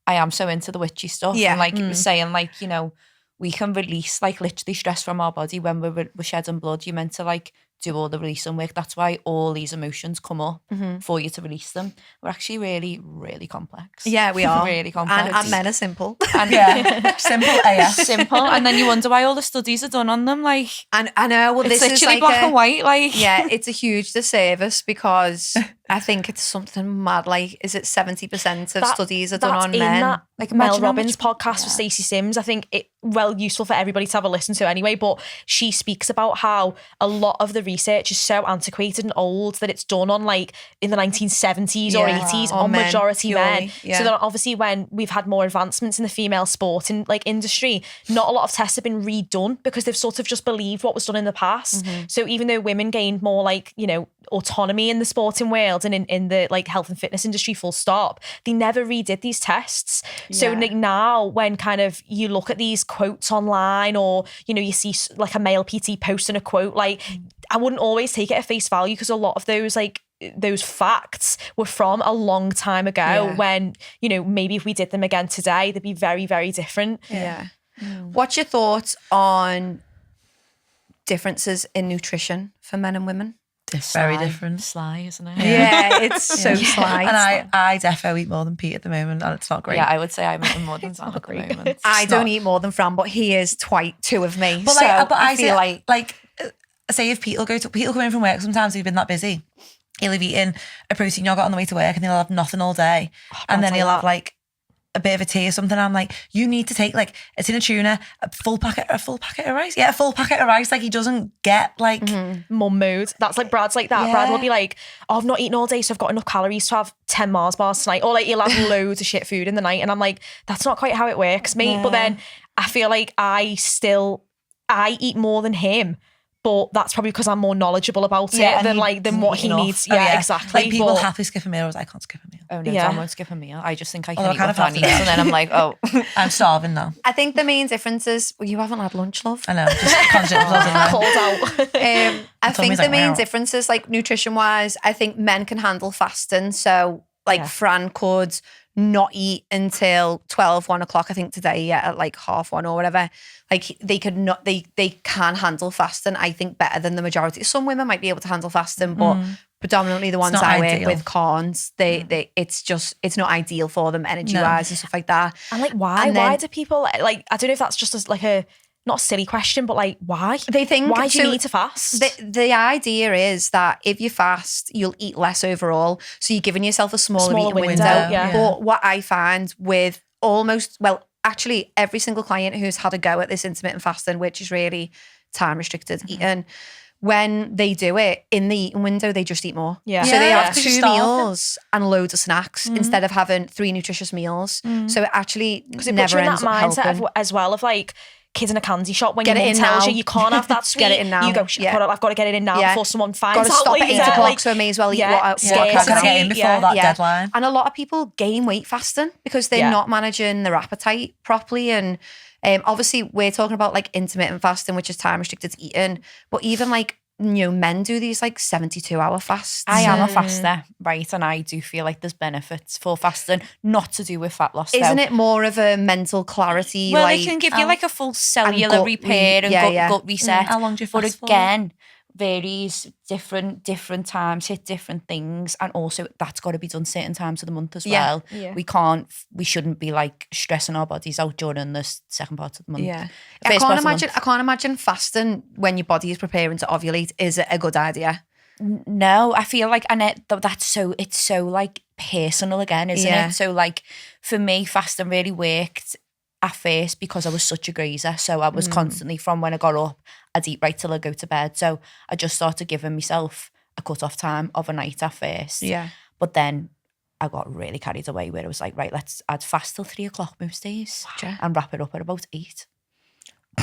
[SPEAKER 4] I am so into the witchy stuff.
[SPEAKER 1] Yeah.
[SPEAKER 4] And like saying like, you know, we can release like literally stress from our body when we're shedding blood. You're meant to like do all the releasing work. That's why all these emotions come up for you to release them. We're actually really, really complex.
[SPEAKER 1] Yeah, we are.
[SPEAKER 4] Really complex.
[SPEAKER 1] And men are simple.
[SPEAKER 4] And
[SPEAKER 2] Yeah. Simple AF.
[SPEAKER 4] simple. And then you wonder why all the studies are done on them. Like,
[SPEAKER 1] And I know, well,
[SPEAKER 4] it's
[SPEAKER 1] this is
[SPEAKER 4] literally
[SPEAKER 1] like
[SPEAKER 4] black and white. Like,
[SPEAKER 1] yeah, it's a huge disservice because I think it's something mad. Like, is it 70% of studies are done
[SPEAKER 3] that's
[SPEAKER 1] on
[SPEAKER 3] in
[SPEAKER 1] men?
[SPEAKER 3] that
[SPEAKER 4] Like,
[SPEAKER 3] Mel
[SPEAKER 4] imagine how
[SPEAKER 3] Robbins
[SPEAKER 4] much-
[SPEAKER 3] podcast with Stacey Sims. I think it useful for everybody to have a listen to anyway, but she speaks about how a lot of the research is so antiquated and old that it's done on like in the 1970s or
[SPEAKER 1] Yeah.
[SPEAKER 3] 80s
[SPEAKER 1] On
[SPEAKER 3] on
[SPEAKER 1] men,
[SPEAKER 3] majority men.
[SPEAKER 1] purely, yeah.
[SPEAKER 3] So then obviously when we've had more advancements in the female sport in like industry, not a lot of tests have been redone because they've sort of just believed what was done in the past. So even though women gained more like, you know, autonomy in the sporting world and in the like health and fitness industry full stop, they never redid these tests. So like now when kind of you look at these quotes online or, you know, you see like a male PT posting a quote, like I wouldn't always take it at face value because a lot of those like those facts were from a long time ago when, you know, maybe if we did them again today, they'd be very, very different.
[SPEAKER 1] Yeah. What's your thoughts on differences in nutrition for men and women?
[SPEAKER 2] Very different.
[SPEAKER 4] Sly, isn't it?
[SPEAKER 1] Yeah, it's so sly.
[SPEAKER 2] And I defo eat more than Pete at the moment, and it's not great.
[SPEAKER 4] Yeah, I would say I'm eating more than Sam at the moment.
[SPEAKER 1] I don't eat more than Fran, but he is two of me.
[SPEAKER 2] But
[SPEAKER 1] so
[SPEAKER 2] like, but
[SPEAKER 1] I feel like
[SPEAKER 2] say if Pete will come in from work, sometimes he's been that busy, he'll have eaten a protein yogurt on the way to work, and he'll have nothing all day, and then he'll have like a bit of a tea or something. I'm like, you need to take like a tin of tuna, a full packet of rice. Yeah, a full packet of rice. Like he doesn't get like
[SPEAKER 3] Mum mood. That's like Brad's like that.
[SPEAKER 2] Yeah.
[SPEAKER 3] Brad will be like, oh, I've not eaten all day, so I've got enough calories to have 10 Mars bars tonight. Or like he'll have loads of shit food in the night. And I'm like, that's not quite how it works, mate.
[SPEAKER 1] Yeah.
[SPEAKER 3] But then I feel like I eat more than him. But that's probably because I'm more knowledgeable about
[SPEAKER 2] Yeah,
[SPEAKER 3] it
[SPEAKER 2] and
[SPEAKER 3] than what he
[SPEAKER 2] enough.
[SPEAKER 3] needs.
[SPEAKER 2] Oh,
[SPEAKER 3] Yeah, exactly.
[SPEAKER 2] Like people
[SPEAKER 3] But-
[SPEAKER 2] happily skip a meal, whereas I can't skip a meal.
[SPEAKER 4] Oh no,
[SPEAKER 3] Yeah.
[SPEAKER 4] Dan won't skip a meal. I just think I can
[SPEAKER 2] Although I
[SPEAKER 4] eat
[SPEAKER 2] kind
[SPEAKER 4] what
[SPEAKER 2] of have
[SPEAKER 4] Dan
[SPEAKER 2] to
[SPEAKER 4] eats,
[SPEAKER 2] now.
[SPEAKER 4] and then I'm like, oh,
[SPEAKER 2] I'm starving now.
[SPEAKER 1] I think the main difference is you haven't had lunch, love.
[SPEAKER 2] I know, just constant blood
[SPEAKER 3] called out.
[SPEAKER 1] I think
[SPEAKER 2] tummy's
[SPEAKER 1] the
[SPEAKER 2] like,
[SPEAKER 1] main
[SPEAKER 2] meow.
[SPEAKER 1] difference is like nutrition wise, I think men can handle fasting. So like Fran could not eat until 12, 1 o'clock, I think today, at like 1:30 or whatever. Like they can handle fasting, I think, better than the majority. Some women might be able to handle fasting, but predominantly the ones
[SPEAKER 2] not
[SPEAKER 1] I work
[SPEAKER 2] ideal.
[SPEAKER 1] with can't. It's not ideal for them energy wise and stuff like that.
[SPEAKER 3] And like, why?
[SPEAKER 1] And then-
[SPEAKER 3] Why do people like? I don't know if that's just as like a not a silly question, but like, why?
[SPEAKER 1] They think
[SPEAKER 3] why do you
[SPEAKER 1] so
[SPEAKER 3] need to fast?
[SPEAKER 1] The idea is that if you fast, you'll eat less overall. So you're giving yourself a smaller eating window.
[SPEAKER 3] yeah.
[SPEAKER 1] But what I find with actually every single client who's had a go at this intermittent fasting, which is really time restricted eating, when they do it in the eating window, they just eat more.
[SPEAKER 3] Yeah.
[SPEAKER 1] So they
[SPEAKER 2] Yeah,
[SPEAKER 1] have
[SPEAKER 2] 'cause
[SPEAKER 1] 2
[SPEAKER 2] you're starving.
[SPEAKER 1] meals and loads of snacks instead of having 3 nutritious meals. So it actually
[SPEAKER 3] Because it puts
[SPEAKER 1] never
[SPEAKER 3] you in
[SPEAKER 1] ends
[SPEAKER 3] that
[SPEAKER 1] up
[SPEAKER 3] mindset
[SPEAKER 1] helping.
[SPEAKER 3] as well of like kids in a candy shop when
[SPEAKER 1] Get
[SPEAKER 3] your
[SPEAKER 1] it
[SPEAKER 3] mum
[SPEAKER 1] in
[SPEAKER 3] tells
[SPEAKER 1] now.
[SPEAKER 3] you can't have that sweet.
[SPEAKER 1] Get it in now.
[SPEAKER 3] You go,
[SPEAKER 1] Yeah.
[SPEAKER 3] I've got to get it in now
[SPEAKER 1] Yeah.
[SPEAKER 3] before someone finds
[SPEAKER 1] Got to
[SPEAKER 3] out
[SPEAKER 1] stop at
[SPEAKER 3] later.
[SPEAKER 1] 8 o'clock,
[SPEAKER 3] Like,
[SPEAKER 1] so I may as well eat
[SPEAKER 3] yeah,
[SPEAKER 1] what I
[SPEAKER 3] scarcity,
[SPEAKER 1] can.
[SPEAKER 2] Get in before
[SPEAKER 3] yeah.
[SPEAKER 2] that
[SPEAKER 1] Yeah.
[SPEAKER 2] deadline.
[SPEAKER 1] And a lot of people gain weight fasting because they're
[SPEAKER 3] Yeah.
[SPEAKER 1] not managing their appetite properly. And obviously we're talking about like intermittent fasting, which is time restricted eating, but even like men do these like 72-hour fasts.
[SPEAKER 4] I am a faster, right? And I do feel like there's benefits for fasting, not to do with fat loss.
[SPEAKER 1] Isn't it more of a mental clarity?
[SPEAKER 4] Well,
[SPEAKER 1] like,
[SPEAKER 4] it can give you like a full cellular
[SPEAKER 1] gut
[SPEAKER 4] repair and gut reset.
[SPEAKER 2] How long do you
[SPEAKER 4] But
[SPEAKER 2] fast for?
[SPEAKER 4] again, varies different times, hit different things, and also that's got to be done certain times of the month as well.
[SPEAKER 3] Yeah.
[SPEAKER 4] We shouldn't be like stressing our bodies out during the second part of the month.
[SPEAKER 1] Yeah.
[SPEAKER 4] The first part of the month.
[SPEAKER 1] I can't imagine fasting when your body is preparing to ovulate is a good idea.
[SPEAKER 4] No, I feel like, and it's so like personal again, isn't it? So like for me, fasting really worked at first because I was such a grazer. So I was constantly, from when I got up, I'd eat right till I go to bed. So I just started giving myself a cut-off time of a night at first.
[SPEAKER 1] Yeah.
[SPEAKER 4] But then I got really carried away where it was like, right, I'd fast till 3 o'clock most days and wrap it up at about 8.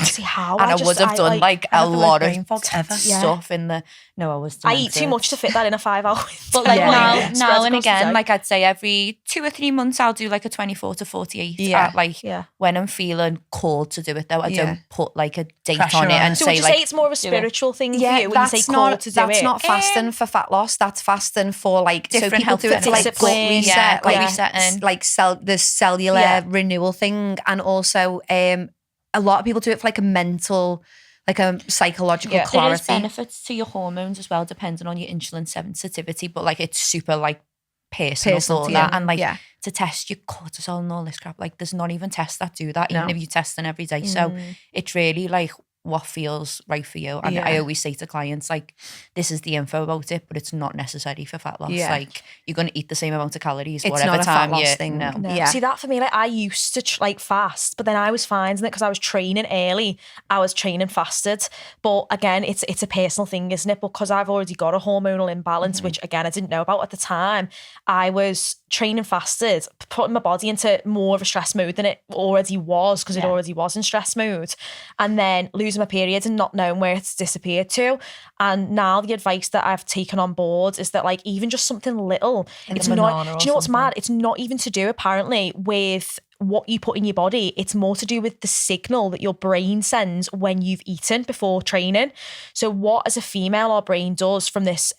[SPEAKER 3] See how?
[SPEAKER 4] And I would have done like a lot of
[SPEAKER 2] ever.
[SPEAKER 4] stuff in the. No, I was.
[SPEAKER 3] I eat too much to fit that in a 5 hour.
[SPEAKER 4] But like now
[SPEAKER 3] Spreads
[SPEAKER 4] and
[SPEAKER 3] across the
[SPEAKER 4] again,
[SPEAKER 3] day.
[SPEAKER 4] like I'd say every 2 or 3 months, I'll do like a 24 to 48. When I'm feeling called to do it, though, I don't put like a date
[SPEAKER 2] Pressure
[SPEAKER 4] on it
[SPEAKER 2] on
[SPEAKER 4] and
[SPEAKER 2] it.
[SPEAKER 3] So
[SPEAKER 4] say
[SPEAKER 3] would you
[SPEAKER 4] like.
[SPEAKER 3] say it's more of a spiritual thing for you when you
[SPEAKER 1] that's
[SPEAKER 3] say called to do it?
[SPEAKER 1] That's not fasting for fat loss. That's fasting for like
[SPEAKER 4] Different
[SPEAKER 1] so people
[SPEAKER 4] health
[SPEAKER 1] do it for like gut
[SPEAKER 3] discipline.
[SPEAKER 1] reset,
[SPEAKER 4] gut
[SPEAKER 1] like
[SPEAKER 4] resetting.
[SPEAKER 1] like the cellular renewal thing, and also a lot of people do it for like a mental, like a psychological
[SPEAKER 4] There is
[SPEAKER 1] clarity.
[SPEAKER 4] benefits to your hormones as well, depending on your insulin sensitivity, but like it's super like personal for
[SPEAKER 1] to
[SPEAKER 4] that.
[SPEAKER 1] you.
[SPEAKER 4] And like to test your cortisol and all this crap, like there's not even tests that do that, even if you're testing every day. So it's really like what feels right for you. And I always say to clients, like, this is the info about it, but it's not necessary for fat loss. Like you're going to eat the same amount of calories,
[SPEAKER 1] It's
[SPEAKER 4] whatever
[SPEAKER 1] not a
[SPEAKER 4] time
[SPEAKER 1] fat loss
[SPEAKER 4] you
[SPEAKER 1] thing.
[SPEAKER 4] No.
[SPEAKER 1] Yeah.
[SPEAKER 3] See, that for me, like I used to like fast, but then I was finding it because I was training early. I was training fasted. But again, it's a personal thing, isn't it? Because I've already got a hormonal imbalance, which again, I didn't know about at the time. I was training fasted, putting my body into more of a stress mode than it already was, because it already was in stress mode. And then losing my period and not knowing where it's disappeared to. And now the advice that I've taken on board is that like even just something little, it's not, do you know what's mad? It's not even to do apparently with what you put in your body. It's more to do with the signal that your brain sends when you've eaten before training. So what as a female our brain does from this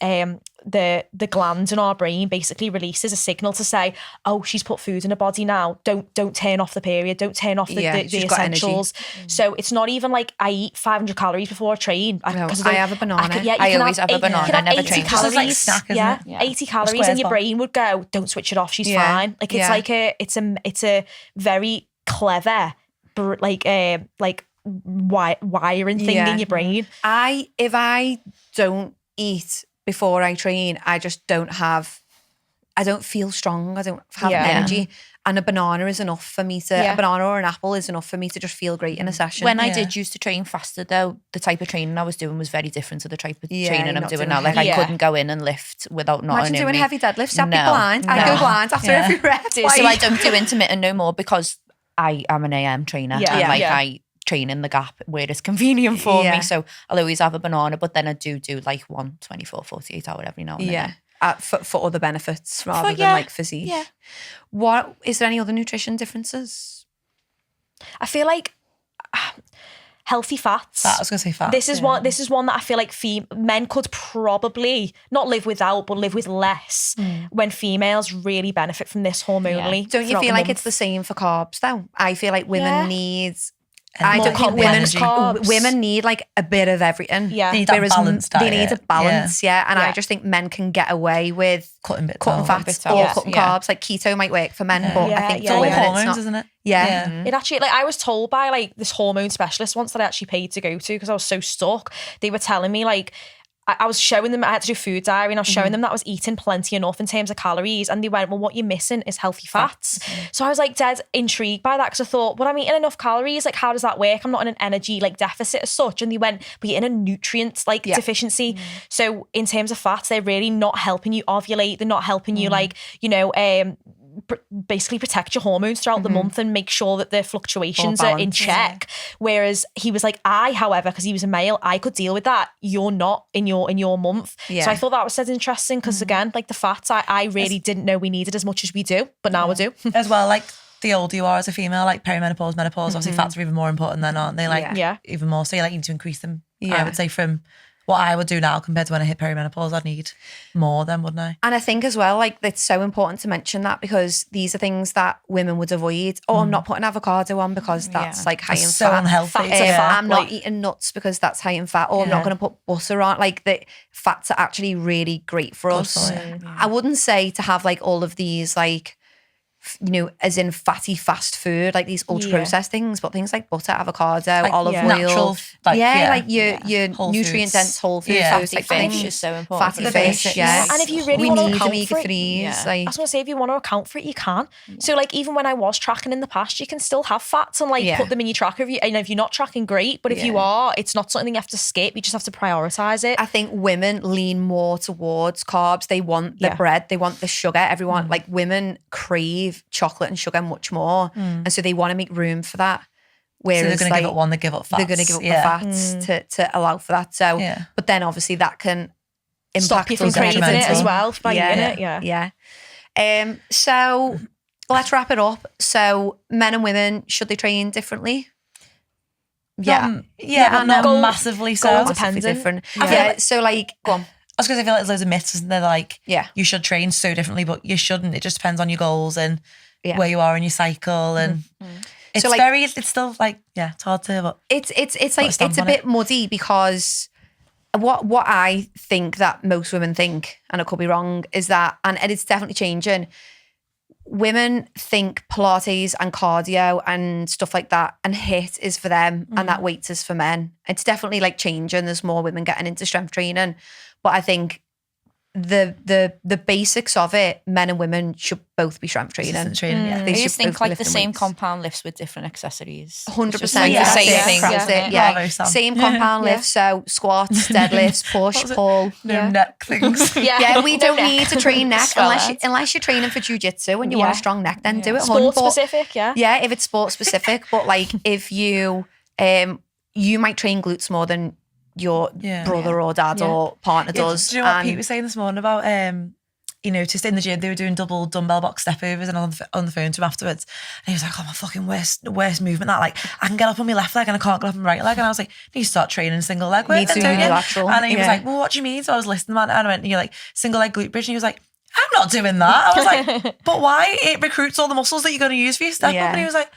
[SPEAKER 3] the glands in our brain basically releases a signal to say, oh, she's put food in her body now, don't turn off the period, don't turn off the essentials. So it's not even like I eat 500 calories before I train.
[SPEAKER 1] I have a banana.
[SPEAKER 4] I always have a banana. I never train.
[SPEAKER 3] Calories,
[SPEAKER 2] like snack, isn't it?
[SPEAKER 3] 80 calories, and your brain would go, don't switch it off, she's fine. Like it's like it's a very clever wiring thing in your brain.
[SPEAKER 1] If I don't eat before I train, I don't feel strong. I don't have energy. And a banana is enough for me to, a banana or an apple is enough for me to just feel great in a session.
[SPEAKER 4] When I did used to train faster though, the type of training I was doing was very different to the type of training I'm doing now. Like I couldn't go in and lift without not
[SPEAKER 1] Imagine doing heavy deadlifts. I'd be blind. I'd go blind after every rep.
[SPEAKER 4] So I don't do intermittent no more because I am an AM trainer. And I train in the gap where it's convenient for me. So I'll always have a banana, but then I do like 1 24, 48 hour every now and then.
[SPEAKER 1] For other benefits rather than like physique. Yeah. What is there any other nutrition differences?
[SPEAKER 3] I feel like healthy fats.
[SPEAKER 2] I was going to say fats.
[SPEAKER 3] This is one that I feel like men could probably not live without, but live with less when females really benefit from this hormonally.
[SPEAKER 1] Don't you feel like it's the same for carbs though? I feel like women need. I don't think women need like a bit of everything.
[SPEAKER 3] Yeah.
[SPEAKER 2] They need that balanced diet.
[SPEAKER 1] They need a balance, and I just think men can get away with
[SPEAKER 2] cutting
[SPEAKER 1] fats or cutting carbs. Like keto might work for men, but I think for women
[SPEAKER 2] hormones,
[SPEAKER 1] it's not.
[SPEAKER 2] isn't it?
[SPEAKER 1] Yeah.
[SPEAKER 3] It actually, like I was told by like this hormone specialist once that I actually paid to go to because I was so stuck. They were telling me like, I was showing them, I had to do food diary and I was showing them that I was eating plenty enough in terms of calories, and they went, well, what you're missing is healthy fats. So I was like dead intrigued by that because I thought, well, I'm eating enough calories, like how does that work? I'm not in an energy like deficit as such. And they went, but you're in a nutrient like deficiency. So in terms of fats, they're really not helping you ovulate. They're not helping you like, you know, basically protect your hormones throughout the month and make sure that the fluctuations are in check. Whereas he was like, however, because he was a male, I could deal with that. You're not in your month. So I thought that was said interesting because again, like the fats, I really didn't know we needed as much as we do, but now we do.
[SPEAKER 2] As well, like the older you are as a female, like perimenopause, menopause, obviously fats are even more important then, aren't they? Like even more. So you like need to increase them. I would say from what I would do now compared to when I hit perimenopause, I'd need more then, wouldn't I?
[SPEAKER 1] And I think as well, like, it's so important to mention that because these are things that women would avoid. Oh, I'm not putting avocado on because that's like high in
[SPEAKER 2] so
[SPEAKER 1] fat.
[SPEAKER 2] unhealthy.
[SPEAKER 1] I'm not eating nuts because that's high in fat. Or I'm not going to put butter on. Like, the fats are actually really great for us. I wouldn't say to have like all of these like, you know, as in fatty fast food, like these ultra processed things, but things like butter, avocado,
[SPEAKER 2] like,
[SPEAKER 1] olive oil,
[SPEAKER 2] natural, like,
[SPEAKER 1] like your
[SPEAKER 2] whole
[SPEAKER 1] nutrient
[SPEAKER 2] foods.
[SPEAKER 1] dense whole food
[SPEAKER 2] Yeah.
[SPEAKER 1] foods,
[SPEAKER 4] Fatty
[SPEAKER 1] like
[SPEAKER 4] fish
[SPEAKER 1] things.
[SPEAKER 4] is so important.
[SPEAKER 1] Fatty
[SPEAKER 4] for
[SPEAKER 1] fish,
[SPEAKER 4] basics.
[SPEAKER 1] yeah.
[SPEAKER 3] And if you really
[SPEAKER 1] We
[SPEAKER 3] want to
[SPEAKER 1] need
[SPEAKER 3] account
[SPEAKER 1] omega
[SPEAKER 3] for it,
[SPEAKER 1] 3s.
[SPEAKER 4] Yeah.
[SPEAKER 1] Like,
[SPEAKER 3] I was going to say, if you want to account for it, you can. So, like, even when I was tracking in the past, you can still have fats and, like, put them in your tracker. And if you're not tracking, great. But if you are, it's not something you have to skip. You just have to prioritise it.
[SPEAKER 1] I think women lean more towards carbs. They want the bread. They want the sugar. Everyone, like, women crave chocolate and sugar much more. And so they want to make room for that. Whereas,
[SPEAKER 2] so they're going to give up one, they give up fats.
[SPEAKER 1] They're going to give up the fats to allow for that. So, but then obviously that can impact
[SPEAKER 3] Stop you from
[SPEAKER 1] us
[SPEAKER 3] craving it
[SPEAKER 2] detrimental.
[SPEAKER 3] as well by eating it.
[SPEAKER 1] Yeah. So let's wrap it up. So men and women, should they train differently?
[SPEAKER 2] But not
[SPEAKER 3] Goal-
[SPEAKER 2] massively so.
[SPEAKER 3] goal
[SPEAKER 2] I
[SPEAKER 1] Massively
[SPEAKER 3] dependent.
[SPEAKER 1] different.
[SPEAKER 3] Yeah.
[SPEAKER 1] Yeah. So like, go on.
[SPEAKER 2] was going to say, I feel like there's loads of myths, isn't there? Like,
[SPEAKER 1] Yeah.
[SPEAKER 2] you should train so differently, but you shouldn't. It just depends on your goals and where you are in your cycle. And it's
[SPEAKER 1] So, like,
[SPEAKER 2] it's still like, it's hard to, but
[SPEAKER 1] It's like,
[SPEAKER 2] stamp
[SPEAKER 1] it's a
[SPEAKER 2] on
[SPEAKER 1] bit muddy because what I think that most women think, and I could be wrong, is that, and it's definitely changing, women think Pilates and cardio and stuff like that and HIIT is for them and that weights is for men. It's definitely like changing. There's more women getting into strength training. But I think the basics of it, men and women should both be strength training.
[SPEAKER 2] consistent training,
[SPEAKER 1] They
[SPEAKER 4] I
[SPEAKER 1] should
[SPEAKER 4] just think
[SPEAKER 1] both be
[SPEAKER 4] like the
[SPEAKER 1] lifting
[SPEAKER 4] same
[SPEAKER 1] weights.
[SPEAKER 4] compound lifts with different accessories.
[SPEAKER 1] 100%.
[SPEAKER 4] It's just like
[SPEAKER 2] Yeah,
[SPEAKER 4] the same
[SPEAKER 2] that's
[SPEAKER 4] thing.
[SPEAKER 2] it.
[SPEAKER 1] That's
[SPEAKER 4] isn't
[SPEAKER 1] it.
[SPEAKER 4] it?
[SPEAKER 1] Yeah.
[SPEAKER 2] Bravo, Sam.
[SPEAKER 1] Same compound lifts. So squats, deadlifts, push, pull.
[SPEAKER 2] No neck things.
[SPEAKER 1] Yeah, we don't
[SPEAKER 3] No neck.
[SPEAKER 1] need to train neck
[SPEAKER 4] Swell
[SPEAKER 1] unless you're training for jiu-jitsu and you want a strong neck, then do it.
[SPEAKER 3] Sport
[SPEAKER 1] But-
[SPEAKER 3] specific, yeah.
[SPEAKER 1] Yeah, if it's sport specific. But like if you you might train glutes more than your brother or dad or partner does.
[SPEAKER 2] Do you know what
[SPEAKER 1] And-
[SPEAKER 2] Pete was saying this morning about just in the gym, they were doing double dumbbell box step overs, and on the phone to him afterwards, and he was like, "Oh, my fucking worst movement, that, like, I can get up on my left leg and I can't get up on my right leg." And I was like, "You need to start training single leg work,
[SPEAKER 1] Need to
[SPEAKER 2] then,
[SPEAKER 1] do
[SPEAKER 2] don't you?"
[SPEAKER 1] unilateral.
[SPEAKER 2] And he was
[SPEAKER 1] Yeah.
[SPEAKER 2] like, "Well, what do you mean?" So I was listening, man, and I went, "You're like single leg glute bridge," and he was like, "I'm not doing that." I was like, "But why? It recruits all the muscles that you're going to use for your step up." And he was like,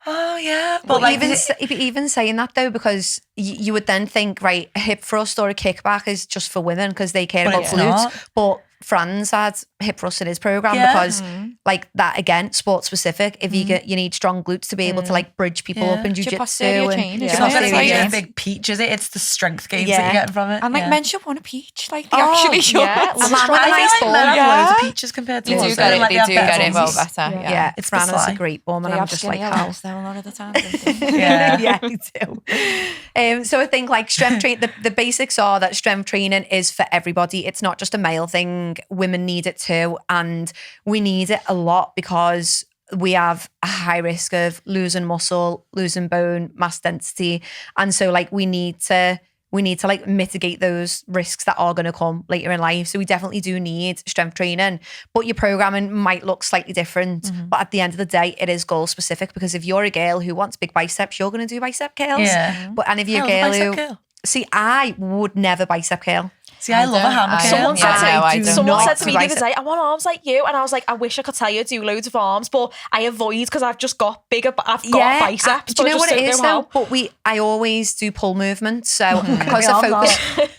[SPEAKER 2] "Oh yeah," but like
[SPEAKER 1] even saying that though, because you would then think, right, a hip thrust or a kickback is just for women because they care
[SPEAKER 2] But
[SPEAKER 1] about
[SPEAKER 2] it's
[SPEAKER 1] glutes.
[SPEAKER 2] not.
[SPEAKER 1] But Franz had hip thrust in his program because, like that again, sport specific. If you need strong glutes to be able to like bridge people up in
[SPEAKER 4] It's your
[SPEAKER 1] jiu-jitsu
[SPEAKER 4] posterior
[SPEAKER 1] and
[SPEAKER 4] chain,
[SPEAKER 1] your
[SPEAKER 4] isn't
[SPEAKER 2] it's not
[SPEAKER 4] it?
[SPEAKER 2] going to
[SPEAKER 1] posterior
[SPEAKER 2] be a
[SPEAKER 1] chain.
[SPEAKER 2] big peach, is it? It's the strength gains
[SPEAKER 1] Yeah.
[SPEAKER 2] that you're getting from it.
[SPEAKER 4] And like
[SPEAKER 2] Yeah.
[SPEAKER 4] men should want a peach. Like they actually should.
[SPEAKER 3] yeah.
[SPEAKER 1] A man with a
[SPEAKER 2] I
[SPEAKER 1] nice
[SPEAKER 2] feel like
[SPEAKER 1] bum.
[SPEAKER 2] men have
[SPEAKER 4] Yeah.
[SPEAKER 2] loads of peaches compared to
[SPEAKER 4] They
[SPEAKER 2] us.
[SPEAKER 4] do get it.
[SPEAKER 2] Like,
[SPEAKER 4] They
[SPEAKER 2] have
[SPEAKER 4] do
[SPEAKER 2] better
[SPEAKER 4] get it well
[SPEAKER 2] bumps.
[SPEAKER 4] better.
[SPEAKER 1] Yeah,
[SPEAKER 2] It's
[SPEAKER 1] Fran has a
[SPEAKER 2] beside.
[SPEAKER 1] great bum, and
[SPEAKER 4] They
[SPEAKER 1] I'm
[SPEAKER 4] have
[SPEAKER 1] just like,
[SPEAKER 4] skinnier
[SPEAKER 1] how?
[SPEAKER 4] legs though a lot of the time. don't they?
[SPEAKER 2] Yeah.
[SPEAKER 1] Yeah, you do. So I think like strength train, the basics are that strength training is for everybody. It's not just a male thing. Women need it too, and we need it a lot because we have a high risk of losing muscle, losing bone mass density, and so like we need to like mitigate those risks that are going to come later in life. So we definitely do need strength training, but your programming might look slightly different. But at the end of the day, it is goal specific, because if you're a girl who wants big biceps, you're going to do bicep curls.
[SPEAKER 2] Yeah.
[SPEAKER 1] But and if you're a
[SPEAKER 2] I
[SPEAKER 1] girl
[SPEAKER 2] love a
[SPEAKER 1] who
[SPEAKER 2] bicep curl.
[SPEAKER 1] see, I would never bicep curl.
[SPEAKER 2] See, I love a hammer curl.
[SPEAKER 3] Someone said to me,
[SPEAKER 4] I do
[SPEAKER 3] someone
[SPEAKER 1] not
[SPEAKER 3] said to me the other
[SPEAKER 1] bicep.
[SPEAKER 3] day, "I want arms like you," and I was like, "I wish I could tell you I do loads of arms, but I avoid because I've just got bigger. I've got biceps.
[SPEAKER 1] Do you know
[SPEAKER 3] but
[SPEAKER 1] what
[SPEAKER 3] I
[SPEAKER 1] it
[SPEAKER 3] just
[SPEAKER 1] is
[SPEAKER 3] don't know
[SPEAKER 1] though?
[SPEAKER 3] how."
[SPEAKER 1] But I always do pull movements. So
[SPEAKER 2] Mm-hmm.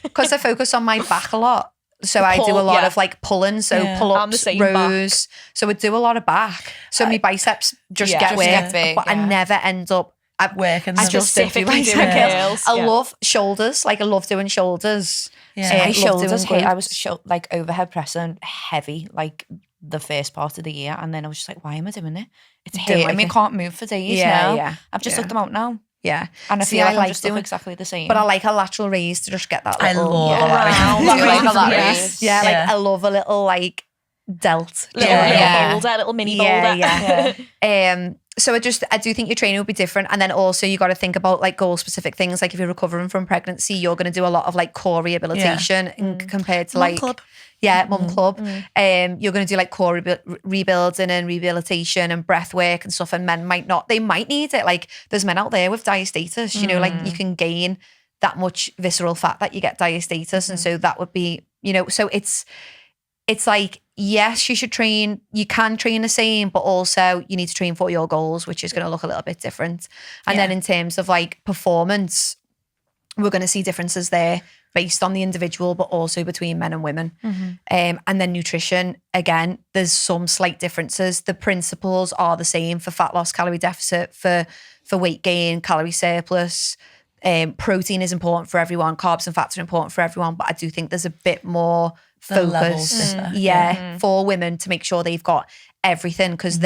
[SPEAKER 1] because I focus on my back a lot. So I do
[SPEAKER 3] pull,
[SPEAKER 1] a lot
[SPEAKER 3] yeah.
[SPEAKER 1] of like pulling, so
[SPEAKER 2] Yeah.
[SPEAKER 3] I'm the
[SPEAKER 1] pull-ups,
[SPEAKER 3] same
[SPEAKER 1] rows. So I do a lot of back. So my biceps just
[SPEAKER 3] Yeah.
[SPEAKER 1] get
[SPEAKER 3] Just
[SPEAKER 1] work,
[SPEAKER 4] get big,
[SPEAKER 1] but I
[SPEAKER 4] yeah.
[SPEAKER 1] never end up.
[SPEAKER 2] Working
[SPEAKER 1] I
[SPEAKER 2] them.
[SPEAKER 1] just don't do
[SPEAKER 3] Specifically
[SPEAKER 1] bicep
[SPEAKER 3] doing
[SPEAKER 1] curls.
[SPEAKER 3] curls,
[SPEAKER 1] I
[SPEAKER 3] yeah.
[SPEAKER 1] love shoulders. Like I love doing shoulders.
[SPEAKER 2] Yeah.
[SPEAKER 1] I
[SPEAKER 4] My
[SPEAKER 1] love
[SPEAKER 4] shoulders
[SPEAKER 1] doing
[SPEAKER 4] hit. I was
[SPEAKER 1] glutes.
[SPEAKER 4] like overhead pressing heavy like the first part of the year, and then I was just like, why am I doing it? It's
[SPEAKER 1] Don't
[SPEAKER 4] hitting
[SPEAKER 1] like
[SPEAKER 4] me.
[SPEAKER 1] it.
[SPEAKER 4] Can't move for days
[SPEAKER 1] Yeah,
[SPEAKER 4] now.
[SPEAKER 1] yeah,
[SPEAKER 4] I've just
[SPEAKER 1] yeah.
[SPEAKER 4] looked them out now,
[SPEAKER 1] Yeah.
[SPEAKER 4] and I
[SPEAKER 1] See,
[SPEAKER 4] feel like I
[SPEAKER 1] like
[SPEAKER 4] just look
[SPEAKER 1] doing-
[SPEAKER 4] exactly the same.
[SPEAKER 1] But I like a lateral raise to just get that
[SPEAKER 2] I
[SPEAKER 1] little.
[SPEAKER 2] love
[SPEAKER 1] yeah.
[SPEAKER 2] a lateral
[SPEAKER 3] Wow.
[SPEAKER 2] raise.
[SPEAKER 4] Do you like a lat
[SPEAKER 3] Yeah.
[SPEAKER 4] raise?
[SPEAKER 1] Yeah, like
[SPEAKER 3] Yeah.
[SPEAKER 1] I love a little like delt.
[SPEAKER 3] Little,
[SPEAKER 2] Yeah.
[SPEAKER 3] little
[SPEAKER 4] Yeah.
[SPEAKER 3] boulder, little mini
[SPEAKER 1] Yeah,
[SPEAKER 3] boulder.
[SPEAKER 1] yeah. So I do think your training will be different. And then also you got to think about like goal specific things. Like if you're recovering from pregnancy, you're going to do a lot of like core rehabilitation compared to
[SPEAKER 2] Mum
[SPEAKER 1] like
[SPEAKER 2] club.
[SPEAKER 1] mum club. You're going to do like core rebuilding and rehabilitation and breath work and stuff. And men might not. They might need it. Like there's men out there with diastasis. You know, like you can gain that much visceral fat that you get diastasis. And so that would be, so it's like, yes, you can train the same, but also you need to train for your goals, which is going to look a little bit different. And then in terms of like performance, we're going to see differences there based on the individual, but also between men and women. And then nutrition, again, there's some slight differences. The principles are the same for fat loss, calorie deficit, for weight gain, calorie surplus. Protein is important for everyone. Carbs and fats are important for everyone. But I do think there's a bit more focus, for women to make sure they've got everything, because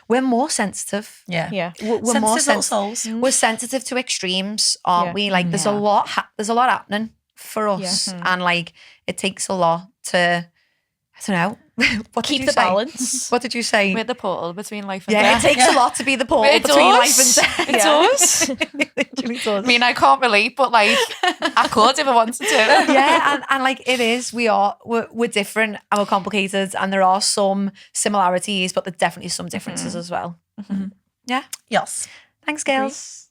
[SPEAKER 1] we're more sensitive.
[SPEAKER 2] Yeah.
[SPEAKER 1] We're more
[SPEAKER 2] sensitive little souls.
[SPEAKER 1] We're sensitive to extremes, aren't we? Like there's a lot happening for us, and like it takes a lot to, I don't know.
[SPEAKER 3] Keep the balance.
[SPEAKER 1] What did you say?
[SPEAKER 4] We're the portal between life and death.
[SPEAKER 1] It takes a lot to be the portal between life and death.
[SPEAKER 4] It does.
[SPEAKER 1] It literally does.
[SPEAKER 4] I mean, I can't relate, but like I could if I wanted to.
[SPEAKER 1] Yeah, and like it is, we're different and we're complicated, and there are some similarities, but there's definitely some differences as well. Yeah.
[SPEAKER 2] Yes.
[SPEAKER 1] Thanks, girls.